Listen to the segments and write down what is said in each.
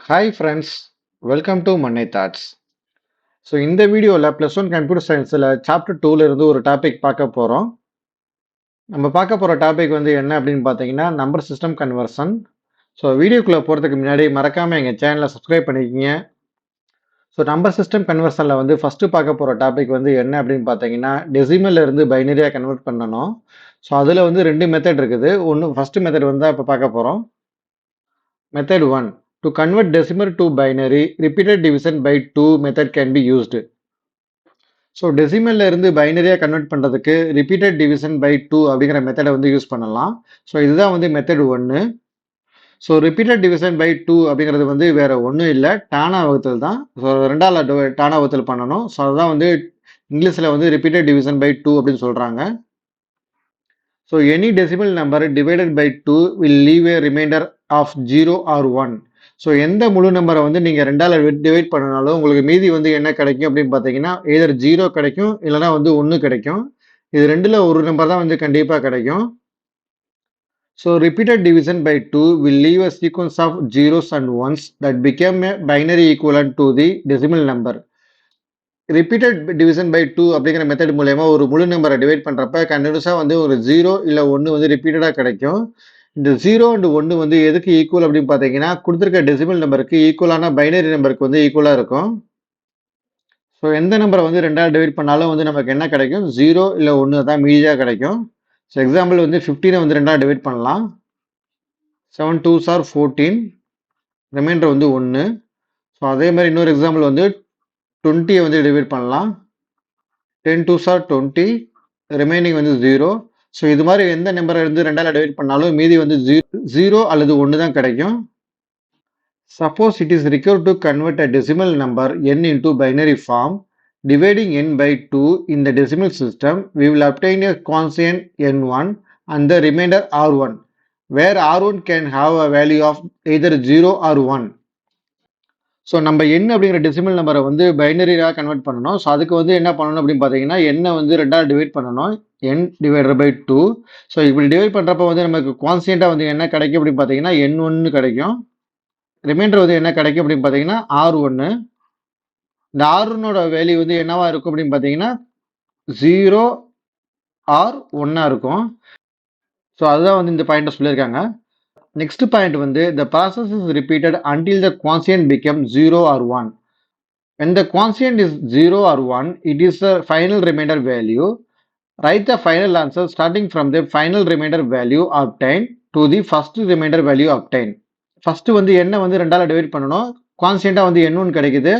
Hi friends, welcome to Mannai thoughts. So இந்த வீடியோவில் +1 computer சயின்ஸில் சாப்டர் 2ல இருந்து ஒரு டாபிக் பார்க்க போகிறோம். நம்ம பார்க்க போகிற டாபிக் வந்து என்ன அப்படின்னு பார்த்தீங்கன்னா நம்பர் சிஸ்டம் கன்வர்ஷன். ஸோ வீடியோக்குள்ளே போகிறதுக்கு முன்னாடி மறக்காமல் எங்கள் சேனலை சப்ஸ்கிரைப் பண்ணிக்கிங்க. ஸோ நம்பர் சிஸ்டம் கன்வர்ஷனில் வந்து ஃபஸ்ட்டு பார்க்க போகிற டாபிக் வந்து என்ன அப்படின்னு பார்த்தீங்கன்னா டெசிமல்ல இருந்து பைனரியாக கன்வெர்ட் பண்ணணும். ஸோ அதில் வந்து 2 மெத்தட் இருக்குது. ஒன்று ஃபஸ்ட்டு மெத்தட் வந்து இப்போ பார்க்க போகிறோம். Method 1. To convert decimal to binary, repeated division by 2 method can be used. So டெசிமல்ல இருந்து பைனரியாக கன்வெர்ட் பண்ணுறதுக்கு ரிப்பீட்டட் டிவிஷன் பை 2 அப்படிங்கிற மெத்தடை வந்து யூஸ் பண்ணலாம். ஸோ இதுதான் வந்து method 1. So repeated division by 2 அப்படிங்கிறது வந்து வேற ஒன்றும் இல்லை, டானா வகுத்தல் தான். ஸோ 2ஆல் டானா வகுத்தல் பண்ணணும். ஸோ அதுதான் வந்து இங்கிலீஷில் வந்து ரிப்பீட்டட் டிவிஷன் பை 2 அப்படின்னு சொல்கிறாங்க. So any decimal number divided by 2 will leave a remainder of 0 or 1. So எந்த முழு நம்பரை வந்து நீங்கள் 2ஆல் டிவைட் பண்ணனாலும் உங்களுக்கு மீதி வந்து என்ன கிடைக்கும் அப்படின்னு பார்த்தீங்கன்னா எதர் 0 கிடைக்கும், இல்லைனா வந்து 1 கிடைக்கும். இது ரெண்டில் ஒரு நம்பர் தான் வந்து கண்டிப்பாக கிடைக்கும். So repeated division by 2 will leave a sequence of zeros and ones that become a binary equivalent to the decimal number. Repeated division by 2 அப்படிங்கிற மெத்தட் மூலயமா ஒரு முழு நம்பரை டிவைட் பண்ணுறப்ப கண்டினியூஸாக வந்து ஒரு 0 இல்லை 1 வந்து ரிப்பீட்டடாக கிடைக்கும். இந்த 0 அண்ட் 1 வந்து எதுக்கு ஈக்குவல் அப்படின்னு பார்த்தீங்கன்னா கொடுத்துருக்க டெசிமல் நம்பருக்கு ஈக்குவலான பைனரி நம்பருக்கு வந்து ஈக்குவலாக இருக்கும். ஸோ எந்த நம்பரை வந்து 2ஆல் டிவைட் பண்ணாலும் வந்து நமக்கு என்ன கிடைக்கும், 0 இல்லை 1 தான் மீதியாக கிடைக்கும். ஸோ எக்ஸாம்பிள் வந்து 15 வந்து 2ஆல் டிவைட் பண்ணலாம். 7 2s are 14, ரிமைண்டர் வந்து 1. ஸோ அதே மாதிரி இன்னொரு எக்ஸாம்பிள் வந்து 20 வந்து டிவைட் பண்ணலாம். 10 2s are 20, ரிமைனிங் வந்து 0. ஸோ இது மாதிரி எந்த நம்பரை வந்து 2ஆல் டிவைட் பண்ணாலும் மீதி வந்து 0 அல்லது 1 தான் கிடைக்கும். Suppose it is required to convert a decimal number n into binary form, dividing n by 2 in the decimal system, we will obtain a constant n1 and the remainder r1, where r1 can have a value of either 0 or 1. So நம்ம n அப்படிங்கிற decimal நம்பரை வந்து பைனரியாக convert பண்ணணும். So அதுக்கு வந்து என்ன பண்ணணும் அப்படின்னு பார்த்தீங்கன்னா n வந்து 2ஆல் டிவைட் பண்ணணும், n டிவைடட் பை 2. ஸோ இப்படி டிவைட் பண்ணுறப்ப வந்து நமக்கு கான்ஸ்டன்ட்டாக வந்து என்ன கிடைக்கும் அப்படின்னு பார்த்தீங்கன்னா n1 கிடைக்கும். ரிமைண்டர் வந்து என்ன கிடைக்கும் அப்படின்னு பார்த்தீங்கன்னா r1. இந்த r1ஓட வேல்யூ வந்து என்னவா இருக்கும் அப்படின்னு பார்த்தீங்கன்னா 0 ஆர் 1 இருக்கும். ஸோ அதுதான் வந்து இந்த பாயிண்ட்டை சொல்லியிருக்காங்க. நெக்ஸ்ட் பாயிண்ட் வந்து the process is repeated until the constant becomes 0 or 1. When the constant is 0 or 1, it is the final remainder value. Write the final answer starting from the final remainder value obtained to the first remainder value obtained. First வந்து என்ன வந்து 2ஆல் divide பண்ணணும், கான்ஸ்டன்ட்டாக வந்து n1 கிடைக்குது,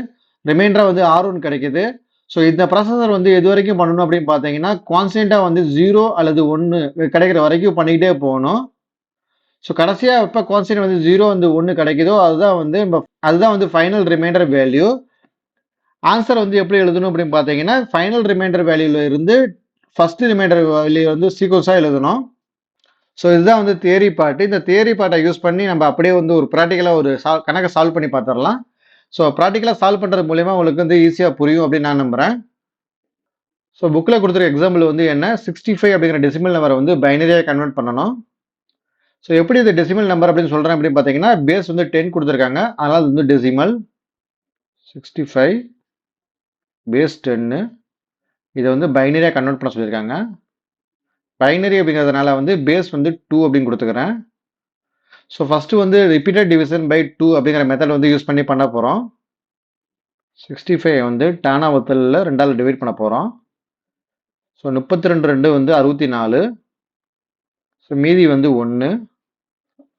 ரிமைண்டராக வந்து r1 கிடைக்குது. So இந்த processor வந்து எது வரைக்கும் பண்ணணும் அப்படின்னு பார்த்தீங்கன்னா கான்ஸ்டன்ட்டாக வந்து 0 அல்லது 1 கிடைக்கிற வரைக்கும் பண்ணிக்கிட்டே போகணும். ஸோ கடைசியாக எப்போ கான்ஸ்டன்ட் வந்து 0 வந்து 1 கிடைக்குதோ அதுதான் வந்து ஃபைனல் ரிமைண்டர் வேல்யூ. ஆன்சர் வந்து எப்படி எழுதணும் அப்படின்னு பார்த்தீங்கன்னா ஃபைனல் ரிமைண்டர் வேல்யூல இருந்து ஃபர்ஸ்ட் ரிமைண்டர் வேல்யூ வந்து சீக்வன்ஸாக எழுதணும். ஸோ இதுதான் வந்து தியரி பார்ட். இந்த தியரி பார்ட்டை யூஸ் பண்ணி நம்ம அப்படியே வந்து ஒரு ப்ராக்டிக்கலாக ஒரு கணக்கை சால்வ் பண்ணி பார்த்துடலாம். ஸோ ப்ராக்டிக்கலாக சால்வ் பண்ணுறது மூலயமா உங்களுக்கு வந்து ஈஸியாக புரியும் அப்படின்னு நான் நம்புகிறேன். ஸோ புக்கில் கொடுத்துருக்க எக்ஸாம்பிள் வந்து என்ன, 65 அப்படிங்கிற டெசிமல் நம்பரை வந்து பைனரியாக கன்வெர்ட் பண்ணணும். ஸோ எப்படி இது டெசிமல் நம்பர் அப்படின்னு சொல்கிறேன் அப்படின்னு பார்த்தீங்கன்னா பேஸ் வந்து 10 கொடுத்துருக்காங்க, அதனால் அது வந்து டெசிமல் 65 பேஸ் 10. இதை வந்து பைனரியாக கன்வெர்ட் பண்ண சொல்லியிருக்காங்க. பைனரி அப்படிங்கிறதுனால வந்து பேஸ் வந்து 2 அப்படின்னு கொடுத்துக்கிறேன். ஸோ ஃபஸ்ட்டு வந்து ரிப்பீட்டட் டிவிஷன் பை 2 அப்படிங்கிற மெத்தட் வந்து யூஸ் பண்ணி பண்ண போகிறோம். 65 வந்து டானா வகுத்தலில் 2ஆல் டிவைட் பண்ண போகிறோம். ஸோ 32 2 வந்து 64. ஸோ மீதி வந்து 1,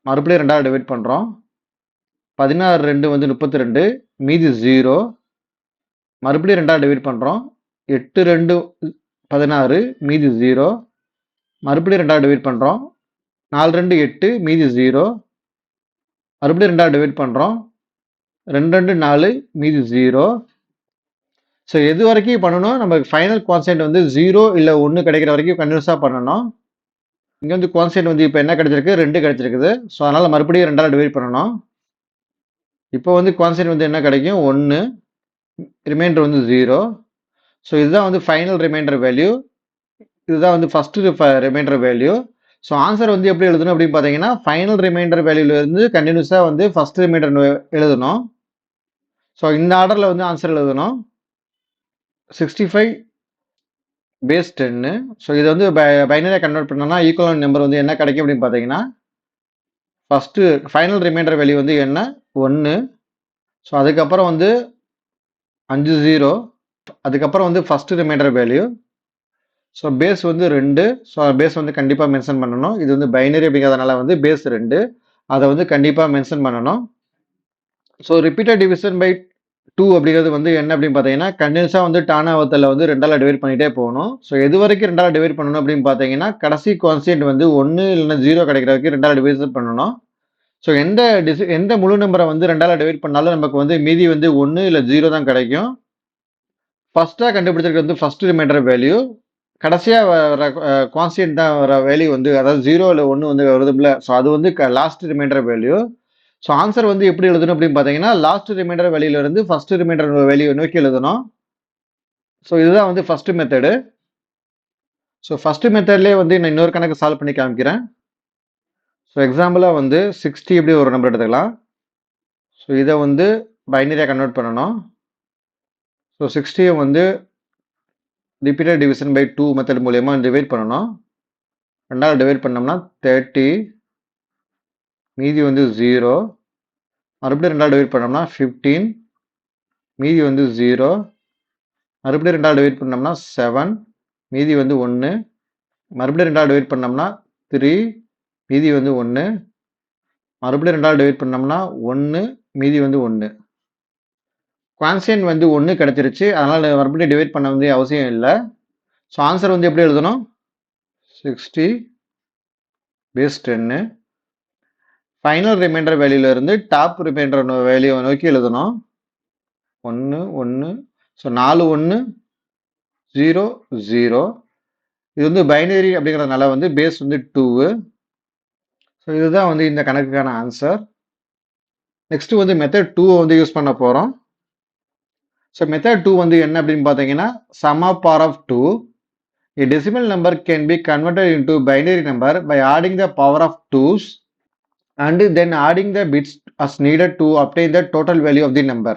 மறுபடியும் 2ஆல் டிவைட் பண்ணுறோம். 16 2 வந்து 32, மீதி 0, மறுபடியும் 2ஆல் டிவைட் பண்ணுறோம். 8 2 16, மீதி 0, மறுபடியும் 2ஆல் டிவைட் பண்ணுறோம். 4 2 8, மீதி 0, மறுபடியும் 2ஆல் டிவைட் பண்ணுறோம். 2 2 4, மீதி 0. ஸோ எது வரைக்கும் பண்ணணும், நமக்கு ஃபைனல் கான்ஸ்டன்ட் வந்து 0 இல்லை 1 கிடைக்கிற வரைக்கும் கண்டினியூஸாக பண்ணணும். இங்கே வந்து கான்ஸ்டன்ட் வந்து இப்போ என்ன கிடைச்சிருக்கு, 2 கிடைச்சிருக்குது. ஸோ அதனால் மறுபடியும் 2ஆல் டிவைட் பண்ணணும். இப்போ வந்து கான்ஸ்டன்ட் வந்து என்ன கிடைக்கும், 1, ரிமைண்டர் வந்து 0. ஸோ இதுதான் வந்து ஃபைனல் ரிமைண்டர் வேல்யூ, இதுதான் வந்து first remainder value. So answer வந்து எப்படி எழுதணும் அப்படின்னு பார்த்தீங்கன்னா ஃபைனல் ரிமைண்டர் வேல்யூலேருந்து கண்டினியூஸாக வந்து ஃபர்ஸ்ட் ரிமைண்டர் எழுதணும். ஸோ இந்த ஆர்டரில் வந்து ஆன்சர் எழுதணும். 65 பேஸ் 10. ஸோ இதை வந்து பைனரியாக கன்வெர்ட் பண்ணோம்னா ஈக்குவலன்ட் நம்பர் வந்து என்ன கிடைக்கும் அப்படின்னு பார்த்தீங்கன்னா ஃபர்ஸ்ட் ஃபைனல் ரிமைண்டர் வேல்யூ வந்து என்ன 1. ஸோ அதுக்கப்புறம் வந்து 5 0. அதுக்கப்புறம் வந்து first remainder value. So base வந்து 2. ஸோ பேஸ் வந்து கண்டிப்பாக மென்ஷன் பண்ணணும். இது வந்து பைனரி அப்படிங்கிறதுனால வந்து பேஸ் 2 அதை வந்து கண்டிப்பாக மென்ஷன் பண்ணணும். ஸோ ரிப்பீட்டட் டிவிஷன் பை 2 அப்படிங்கிறது வந்து என்ன அப்படின்னு பார்த்தீங்கன்னா கண்டினியூஸாக வந்து டானாவத்தில் வந்து 2ஆல் டிவைட் பண்ணிகிட்டே போகணும். ஸோ எது வரைக்கும் 2ஆல் டிவைட் பண்ணணும் அப்படின்னு பார்த்தீங்கன்னா கடைசி கான்ஸ்டன்ட் வந்து 1 இல்லைன்னா 0 கிடைக்கிற வரைக்கும் 2ஆல் டிவைட் பண்ணணும். ஸோ எந்த முழு நம்பரை வந்து 2ஆல் டிவைட் பண்ணாலும் நமக்கு வந்து மீதி வந்து 1 இல்லை 0 தான் கிடைக்கும். ஃபர்ஸ்ட்டாக கண்டுபிடிச்சிருக்கிறது வந்து ஃபர்ஸ்ட் ரிமைண்டர் வேல்யூ. கடைசியாக வர கான்ஸ்டன்ட் தான் வர வேல்யூ வந்து அதாவது 0 இல்லை 1 வந்து வருதுல. ஸோ அது வந்து last remainder value. So answer வந்து எப்படி எழுதணும் அப்படின்னு பார்த்தீங்கன்னா லாஸ்ட் ரிமைண்டர் வேல்யூலேருந்து ஃபர்ஸ்ட் ரிமைண்டர் வேல்யூ நோக்கி எழுதணும். ஸோ இதுதான் வந்து ஃபர்ஸ்ட் மெத்தடு. ஸோ ஃபர்ஸ்ட் மெத்தட்லேயே வந்து நான் இன்னொரு கணக்கு சால்வ் பண்ணி காமிக்கிறேன். ஸோ எக்ஸாம்பிளாக வந்து 60 இப்படி ஒரு நம்பர் எடுத்துக்கலாம். ஸோ இதை வந்து பைனரியாக கன்வெர்ட் பண்ணணும். ஸோ 60 வந்து ரிப்பீட்டட் டிவிஷன் பை 2 மெத்தட் மூலயமா டிவைட் பண்ணணும். 2ஆல் டிவைட் பண்ணோம்னா 30, மீதி வந்து 0. மறுபடியும் 2ஆல் டிவைட் பண்ணோம்னா 15, மீதி வந்து 0. மறுபடியும் 2ஆல் டிவைட் பண்ணோம்னா 7, மீதி வந்து 1. மறுபடியும் 2ஆல் டிவைட் பண்ணோம்னா 3, மீதி வந்து 1. மறுபடியும் 2ஆல் டிவைட் பண்ணோம்னா 1, மீதி வந்து 1. கான்ஸ்டன்ட் வந்து 1 கிடைச்சிருச்சு. அதனால் மறுபடியும் டிவைட் பண்ண வேண்டிய அவசியம் இல்லை. ஸோ ஆன்சர் வந்து எப்படி எழுதணும் 60 பேஸ் 10. ஃபைனல் ரிமைண்டர் வேல்யூலேருந்து டாப் ரிமைண்டர் வேல்யூ நோக்கி எழுதணும். 1 1. ஸோ 4 1 0 0. இது வந்து பைனரி அப்படிங்கிறதுனால வந்து பேஸ் வந்து 2. ஸோ இதுதான் வந்து இந்த கணக்குக்கான ஆன்சர். நெக்ஸ்ட் வந்து மெத்தட் 2 வந்து யூஸ் பண்ண போகிறோம். ஸோ மெத்தட் 2 வந்து என்ன அப்படின்னு பார்த்தீங்கன்னா sum of power of 2. A decimal number can be converted into binary number by adding the power of 2's and then adding the bits as needed to obtain the total value of the number.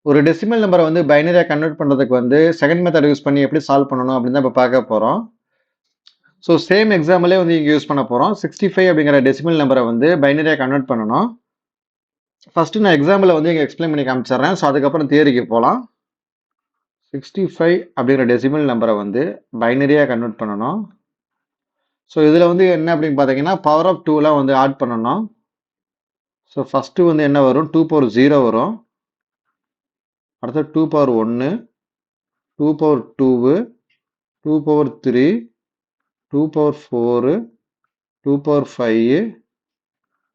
ஒரு decimal நம்பரை வந்து பைனரியாக convert பண்ணுறதுக்கு வந்து second method use பண்ணி எப்படி solve பண்ணணும் அப்படின்னு தான் இப்போ பார்க்க போகிறோம். ஸோ சேம் எக்ஸாம்பிளே வந்து இங்கே யூஸ் பண்ண போகிறோம். 65 அப்படிங்கிற டெசிமல் நம்பரை வந்து பைனரியாக கன்வெர்ட் பண்ணணும். ஃபர்ஸ்ட் நான் எக்ஸாம்பிளை வந்து இங்கே எக்ஸ்பிளைன் பண்ணி காமிச்சிடுறேன். ஸோ அதுக்கப்புறம் தியரிக்கு போகலாம். 65 அப்படிங்கிற டெசிமல் நம்பரை வந்து பைனரியாக கன்வெர்ட் பண்ணணும். ஸோ இதில் வந்து என்ன அப்படின்னு பார்த்தீங்கன்னா பவர் ஆஃப் 2லாம் வந்து ஆட் பண்ணணும். ஸோ ஃபஸ்ட்டு வந்து என்ன வரும் 2 பவர் 0 வரும். அடுத்து 2 power 1, 2 power 2, 2 power 3, 2 power 4, 2 power 5,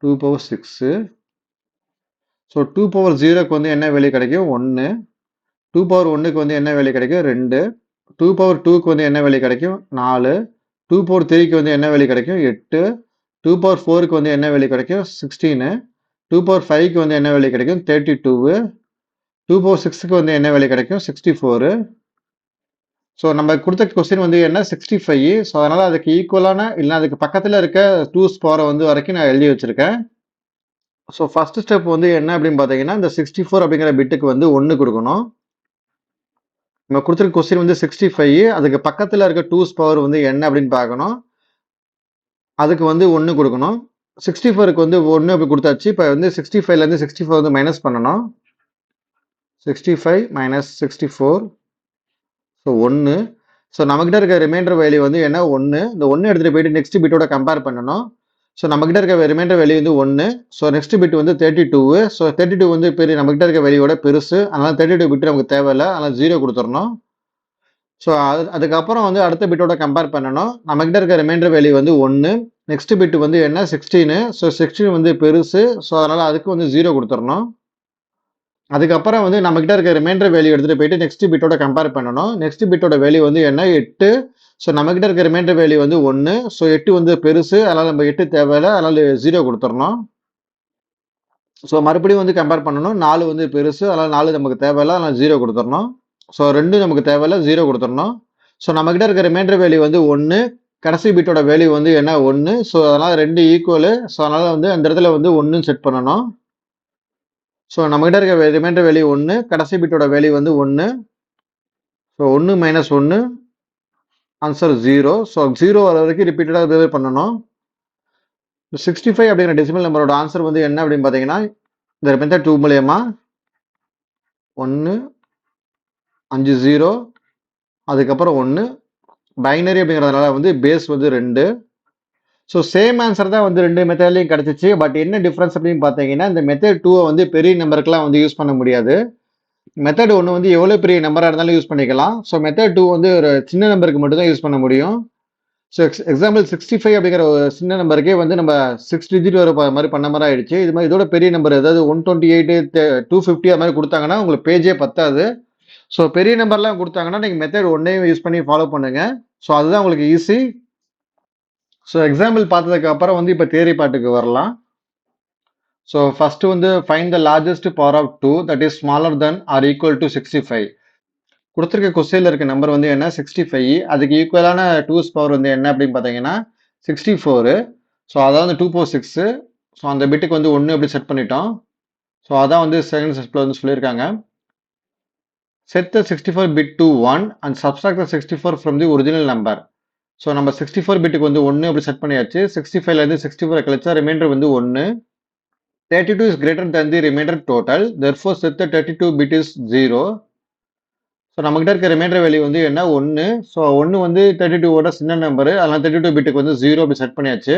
2 power 6. So 2 power 0க்கு வந்து என்ன வேல்யூ கிடைக்கும் 1. 2 பவர் 1க்கு வந்து என்ன வேல்யூ கிடைக்கும் 2. 2 பவர் 2க்கு வந்து என்ன வேல்யூ கிடைக்கும் 4. 2 பவர் 3க்கு வந்து என்ன வேல்யூ கிடைக்கும் 8. 2 பவர் 4க்கு வந்து என்ன வேல்யூ கிடைக்கும் 16. 2 பவர் 5க்கு வந்து என்ன வேல்யூ கிடைக்கும் 32. 2 பவர் 6க்கு வந்து என்ன வேல்யூ கிடைக்கும் 64. ஸோ நம்ம கொடுத்த கொஸ்டின் வந்து என்ன 65. ஸோ அதனால் அதுக்கு ஈக்குவலான இல்லை அதுக்கு பக்கத்தில் இருக்க 2's பவரை வந்து வரைக்கும் நான் எழுதி வச்சுருக்கேன். ஸோ ஃபர்ஸ்ட் ஸ்டெப் வந்து என்ன அப்படின்னு பார்த்தீங்கன்னா இந்த 64 அப்படிங்கிற பிட்டுக்கு வந்து 1 கொடுக்கணும். நம்ம கொடுத்துருக்க கொஸ்டின் வந்து 65. அதுக்கு பக்கத்தில் இருக்க 2's பவர் வந்து என்ன அப்படின்னு பார்க்கணும். அதுக்கு வந்து 1 கொடுக்கணும். 64க்கு வந்து 1 அப்படி கொடுத்தாச்சு. இப்போ வந்து 65லேருந்து 64 வந்து மைனஸ் பண்ணணும். 65 மைனஸ் 64. ஸோ 1. ஸோ நம்மக்கிட்ட இருக்க ரிமைண்டர் வேல்யூ வந்து என்ன 1. இந்த 1 எடுத்துகிட்டு போயிட்டு நெக்ஸ்ட் பிட்டோட கம்பேர் பண்ணணும். ஸோ நம்மக்கிட்ட இருக்க ரிமைண்டர் வேல்யூ வந்து 1. ஸோ நெக்ஸ்ட் பிட் வந்து 32. ஸோ 32 வந்து பெரிய நம்மக்கிட்ட இருக்க வேல்யூவோட பெருசு. அதனால் 32 பிட் நமக்கு தேவையில்லை. அதனால் 0 கொடுத்துடணும். ஸோ அதுக்கப்புறம் வந்து அடுத்த பிட்டோட கம்பேர் பண்ணணும். நம்மக்கிட்ட இருக்க ரிமைண்டர் வேல்யூ வந்து 1. நெக்ஸ்ட் பிட் வந்து என்ன 16. ஸோ 16 வந்து பெருசு. ஸோ அதனால் அதுக்கு வந்து 0 கொடுத்துடணும். அதுக்கப்புறம் வந்து நம்மக்கிட்ட இருக்க ரிமைண்டர் வேல்யூ எடுத்துகிட்டு போயிட்டு நெக்ஸ்ட் பிட்டோட கம்பேர் பண்ணணும். நெக்ஸ்ட் பிட்டோட வேல்யூ வந்து என்ன 8. ஸோ நம்மக்கிட்ட இருக்க ரிமைண்டர் வேல்யூ வந்து 1. ஸோ 8 வந்து பெருசு. அதனால் நம்ம 8 தேவையில்லை. அதனால் 0 கொடுத்துடணும். ஸோ மறுபடியும் வந்து கம்பேர் பண்ணணும். 4 வந்து பெருசு. அதனால் 4 நமக்கு தேவையில்லை. அதனால் 0 கொடுத்துடணும். ஸோ 2 நமக்கு தேவையில்லை. 0 கொடுத்துடணும். ஸோ நம்மக்கிட்ட இருக்க ரிமைண்டர் வேல்யூ வந்து 1. கடைசி பிட்டோட வேல்யூ வந்து என்ன 1. ஸோ அதனால் 2 ஈக்குவலு. ஸோ அதனால் வந்து அந்த இடத்துல வந்து 1 செட் பண்ணணும். ஸோ நம்மகிட்ட இருக்க ரிமைண்டர் வேல்யூ 1, கடைசி பிட்டோட வேல்யூ வந்து 1. So 1 - 1 answer 0. ஸோ 0 வர வரைக்கும் ரிப்பீட்டடாக இதுவே பண்ணணும். 65 அப்படிங்கிற டெசிமல் நம்பரோட ஆன்சர் வந்து என்ன அப்படின்னு பார்த்தீங்கன்னா, இந்த மெத்தட் 2 மூலயமா 1 5 0 அதுக்கப்புறம் 1 பைனரி அப்படிங்கிறதுனால வந்து பேஸ் வந்து 2. ஸோ சேம் ஆன்சர் தான் வந்து 2 மெத்தட்லையும் கிடச்சிச்சு. பட் என்ன டிஃப்ரென்ஸ் அப்படின்னு பார்த்தீங்கன்னா, இந்த மெத்தட் 2 வந்து பெரிய நம்பருக்குலாம் வந்து யூஸ் பண்ண முடியாது. மெத்தட் 1 வந்து எவ்வளோ பெரிய நம்பராக இருந்தாலும் யூஸ் பண்ணிக்கலாம். ஸோ மெத்தட் 2 வந்து ஒரு சின்ன நம்பருக்கு மட்டும் தான் யூஸ் பண்ண முடியும். ஸோ எக்ஸாம்பிள் 65 அப்படிங்கிற ஒரு சின்ன நம்பருக்கே வந்து நம்ம 6 டிஜிட் வர மாதிரி பண்ண மாதிரி ஆயிடுச்சு. இது மாதிரி இதோட பெரிய நம்பர் ஏதாவது 128 250 அது மாதிரி கொடுத்தாங்கன்னா உங்களுக்கு பேஜே பத்தாது. ஸோ பெரிய நம்பர்லாம் கொடுத்தாங்கன்னா நீங்கள் மெத்தட் 1 யூஸ் பண்ணி ஃபாலோ பண்ணுங்க. ஸோ அதுதான் உங்களுக்கு ஈஸி. ஸோ எக்ஸாம்பிள் பார்த்ததுக்கு அப்புறம் வந்து இப்போ தியரி பாட்டுக்கு வரலாம். ஸோ ஃபர்ஸ்ட் வந்து find the largest power of 2 that is smaller than or equal to 65. கொடுத்துருக்க கொஸ்டின்ல இருக்க நம்பர் வந்து என்ன 65. அதுக்கு ஈக்குவலான 2's பவர் வந்து என்ன அப்படின்னு பார்த்தீங்கன்னா 64. ஸோ அதான் வந்து 2 power 6. ஸோ அந்த பிட்டுக்கு வந்து 1 அப்படி செட் பண்ணிட்டோம். ஸோ அதான் வந்து செகண்ட் ஸ்டெப்ல வந்து சொல்லியிருக்காங்க. Set the 64 bit to 1 and subtract the 64 from the original number. So நம்ம 64 பிட்டுக்கு வந்து 1 அப்படி செட் பண்ணியாச்சு. 65லேருந்து 64 கழிச்சா ரிமைண்டர் வந்து 1. 32 is greater than the remainder total. Therefore, set the 32 bit is 0. So நம்மகிட்ட இருக்க ரிமைண்டர் வேல்யூ வந்து என்ன 1. ஸோ 1 வந்து 32ஓட சின்ன நம்பரு. அதனால் 32 பிட்டுக்கு வந்து 0 அப்படி செட் பண்ணியாச்சு.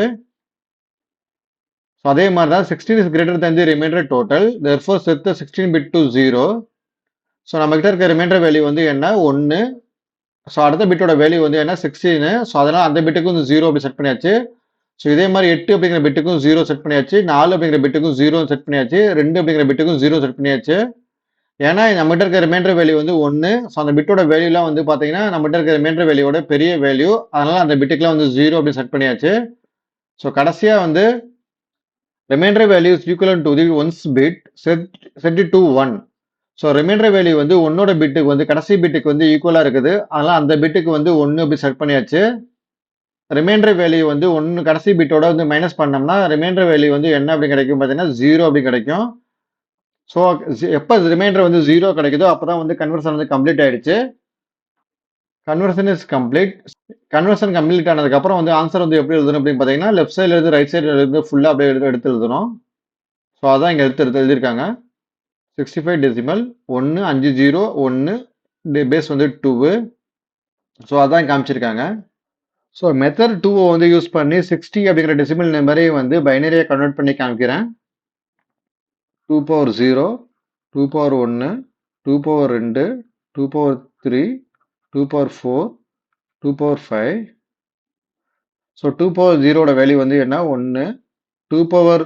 ஸோ அதே மாதிரி தான் 16 is greater than the remainder total. Therefore, set the 16 bit to 0. So நம்மகிட்ட இருக்க ரிமைண்டர் வேல்யூ வந்து என்ன 1. ஸோ அடுத்த பிட்டோட வேல்யூ வந்து என்ன 16. ஸோ அதனால் அந்த பிட்டுக்கு வந்து 0 அப்படி செட் பண்ணியாச்சு. ஸோ இதே மாதிரி 8 அப்படிங்கிற பிட்டுக்கும் 0 செட் பண்ணியாச்சு. 4 அப்படிங்கிற பிட்டுக்கும் 0 செட் பண்ணியாச்சு. 2 அப்படிங்கிற பிட்டுக்கும் 0 செட் பண்ணியாச்சு. ஏன்னா நம்மகிட்ட இருக்க ரிமைண்டர் வேல்யூ வந்து 1. ஸோ அந்த பிட்டோட வேல்யூலாம் வந்து பார்த்தீங்கன்னா நம்மகிட்ட இருக்க ரிமைண்டர் வேல்யூவோட பெரிய வேல்யூ. அதனால அந்த பிட்டுக்குலாம் வந்து 0 அப்படி செட் பண்ணியாச்சு. ஸோ கடைசியாக வந்து remainder value is equal to the ones bit set to 1. So remainder value வந்து 1ஓட பிட்டுக்கு வந்து கடைசி பிட்டுக்கு வந்து ஈக்குவலாக இருக்குது. அதனால் அந்த பிட்டுக்கு வந்து 1 அப்படி செட் பண்ணியாச்சு. ரிமைண்டர் வேல்யூ வந்து 1 கடைசி பிட்டோட வந்து மைனஸ் பண்ணோம்னா ரிமைண்டர் வேல்யூ வந்து என்ன அப்படி கிடைக்கும் பார்த்தீங்கன்னா 0 அப்படி கிடைக்கும். ஸோ எப்போ ரிமைண்டர் வந்து 0 கிடைக்குதோ அப்போ தான் வந்து கன்வர்ஷன் வந்து கம்ப்ளீட் ஆயிடுச்சு. Conversion is complete. Conversion complete ஆனதுக்கப்புறம் வந்து ஆன்சர் வந்து எப்படி எழுதணும் அப்படின்னு பார்த்தீங்கன்னா லெஃப்ட் சைடில் இருந்து ரைட் சைடில் இருந்து ஃபுல்லாக அப்படியே எடுத்து எழுதணும். ஸோ அதான் இங்கே எழுதியிருக்காங்க. 65 டெசிமல் 1 5 0 1 பேஸ் வந்து 2. ஸோ அதான் காமிச்சிருக்காங்க. ஸோ மெத்தட் 2 வந்து யூஸ் பண்ணி 60 அப்படிங்கிற டெசிமல் நம்பரையும் வந்து பைனரியாக கன்வெர்ட் பண்ணி காமிக்கிறேன். 2 power 0 2 power 1 2 power 2 2 power 3 2 power 4 2 power 5. So 2 power 0ஓட value வந்து என்ன 1. 2 power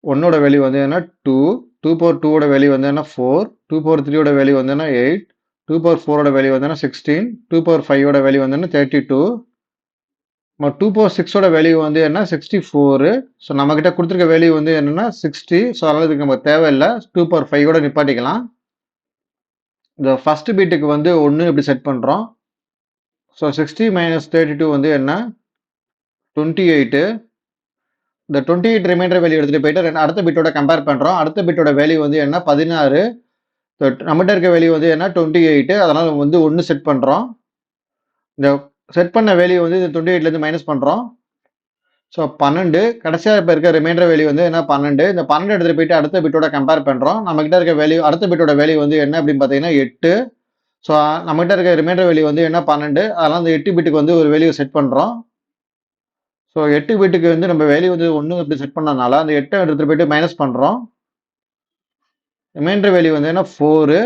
1ஓட வேல்யூ வந்து என்ன 2. 2 power 2ஓட வேல்யூ வந்து என்ன 4. 2 power 3ஓட வேல்யூ வந்து என்ன 8. 2 power 4ஓட வேல்யூ வந்து என்ன 16. 2 power 5ஓட வேல்யூ வந்து என்ன 32. 2 power 6ஓட வேல்யூ வந்து என்ன 64. ஸோ நம்மக்கிட்ட கொடுத்துருக்க வேல்யூ வந்து என்னென்னா 60. ஸோ அதனால் இதுக்கு நமக்கு தேவையில்லை. 2 power 5ஓட நிப்பாட்டிக்கலாம். இந்த ஃபர்ஸ்ட் பீட்டுக்கு வந்து 1 இப்படி செட் பண்ணுறோம். ஸோ 60 - 32 வந்து என்ன 28. இந்த 28 ரிமைண்டர் வேல்யூ எடுத்துகிட்டு போயிட்டு அடுத்த பிட்டோட கம்பேர் பண்ணுறோம். அடுத்த பிட்டோட வேல்யூ வந்து என்ன 16. நம்மகிட்ட இருக்க வேல்யூ வந்து என்ன 28. அதனால் வந்து 1 செட் பண்ணுறோம். இந்த செட் பண்ண வேல்யூ வந்து இந்த 28லேருந்து மைனஸ் பண்ணுறோம். ஸோ 12. கடைசியாக இப்போ இருக்க ரிமைண்டர் வேல்யூ வந்து என்ன 12. இந்த 12 எடுத்துகிட்டு போயிட்டு அடுத்த பிட்டோட கம்பேர் பண்ணுறோம். நம்மகிட்ட இருக்க வேல்யூ அடுத்த பிட்டோட வேல்யூ வந்து என்ன அப்படின்னு பார்த்தீங்கன்னா 8. ஸோ நம்மகிட்ட இருக்க ரிமைண்டர் வேல்யூ வந்து என்ன 12. அதனால் அந்த 8 பிட்டுக்கு வந்து ஒரு வேல்யூ செட் பண்ணுறோம். ஸோ 8 பிட்டுக்கு வந்து நம்ம வேல்யூ வந்து 1 இப்படி செட் பண்ணனால அந்த 8 எடுத்துகிட்டு போயிட்டு மைனஸ் பண்ணுறோம். ரிமைண்டர் வேல்யூ வந்து என்ன 4.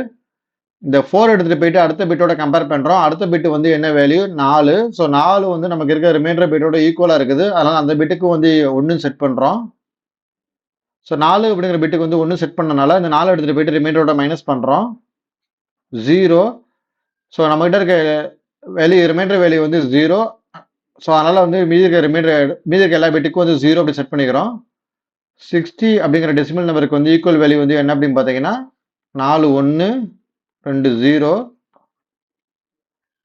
இந்த 4 எடுத்துகிட்டு போயிட்டு அடுத்த பிட்டோட கம்பேர் பண்ணுறோம். அடுத்த பிட்டு வந்து என்ன வேல்யூ 4. ஸோ 4 வந்து நமக்கு இருக்க ரிமைண்டர் பிட்டோட ஈக்குவலாக இருக்குது. அதனால் அந்த பிட்டுக்கு வந்து 1 செட் பண்ணுறோம். ஸோ 4 அப்படிங்கிற பிட்டுக்கு வந்து 1 செட் பண்ணனால இந்த 4 எடுத்துகிட்டு போயிட்டு ரிமைண்டரோட மைனஸ் பண்ணுறோம் 0. ஸோ நம்மகிட்ட இருக்க வேல்யூ ரிமைண்டர் வேல்யூ வந்து 0. ஸோ அதனால் வந்து மீதி இருக்க எல்லா பிட்டுக்கும் வந்து 0 அப்படி செட் பண்ணிக்கிறோம். 60 அப்படிங்கிற டெசிமல் நம்பருக்கு வந்து ஈக்குவல் வேல்யூ வந்து என்ன அப்படின்னு பார்த்தீங்கன்னா 4 1 2 0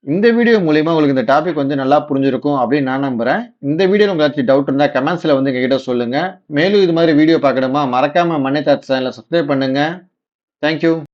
இந்த வீடியோ மூலியமா உங்களுக்கு இந்த டாபிக் வந்து நல்லா புரிஞ்சிருக்கும் அப்படின்னு நான் நம்புறேன். இந்த வீடியோல உங்களுக்கு டவுட் இருந்தா கமெண்ட்ஸ்ல வந்து எங்ககிட்ட சொல்லுங்க. மேலும் இது மாதிரி வீடியோ பார்க்கணுமா மறக்காம மண்ணை தாட்ஸ் சேனலை சப்ஸ்கிரைப் பண்ணுங்க. தேங்க்யூ.